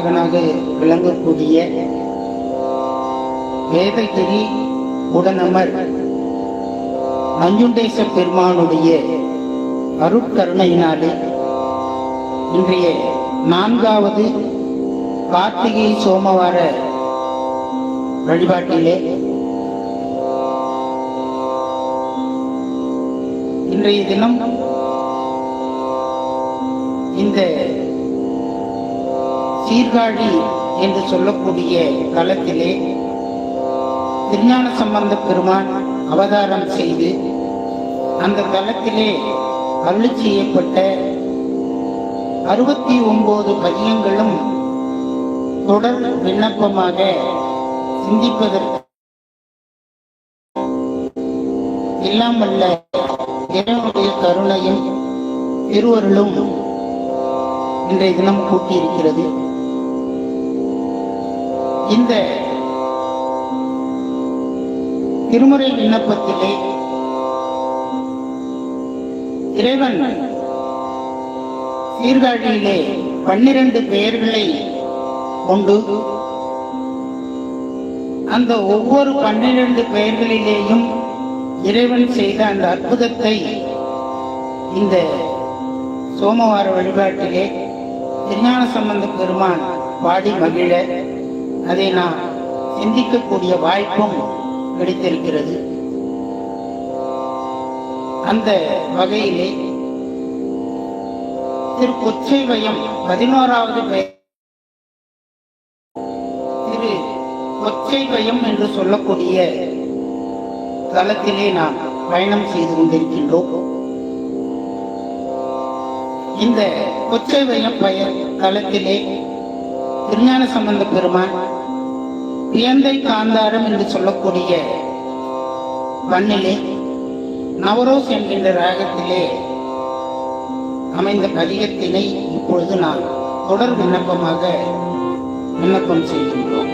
பாகனாக விளங்கக்கூடிய வேதகிரி உடனமர் நஞ்சுண்டேச பெருமானுடைய அருட்கருணையினாலே இன்றைய 4வது கார்த்திகை சோமவார வழிபாட்டிலே இன்றைய தினம் இந்த சீர்காழி என்று சொல்லக்கூடிய தலத்திலே திருஞான சம்பந்த பெருமான் அவதாரம் செய்து அந்த தலத்திலே அருளி செய்யப்பட்ட 69 பதியங்களும் தொடர் விண்ணப்பமாக சிந்திப்பதற்கு எல்லாம் வல்ல இறைவனுடைய கருணையும் திருவருளும் இன்றைய தினம் கூட்டியிருக்கிறது. இந்த திருமுறை விண்ணப்பத்திலே இறைவன் சீர்காழியிலே 12 பெயர்களை கொண்டு அந்த ஒவ்வொரு 12 பெயர்களிலேயும் இறைவன் செய்த அந்த அற்புதத்தை இந்த சோமவார வழிபாட்டிலே திருஞான சம்பந்த பெருமான் பாடி மகிழ அதை நாம் சிந்திக்கக்கூடிய வாய்ப்பும் கிடைத்திருக்கிறது. அந்த வகையிலே திரு கொச்சைவயம் 11வது பெயர் திரு கொச்சைவயம் என்று சொல்லக்கூடிய தலத்திலே நாம் பயணம் செய்து கொண்டிருக்கின்றோம். இந்த கொச்சைவயம் பெயர் தலத்திலே திருஞான சம்பந்த பெருமான் பியந்தை காந்தாரம் என்று சொல்லக்கூடிய பண்ணிலே நவரோஸ் என்கின்ற ராகத்திலே அமைந்த பதிகத்தினை இப்பொழுது நாம் தொடர் விண்ணப்பமாக விண்ணப்பம் செய்கின்றோம்.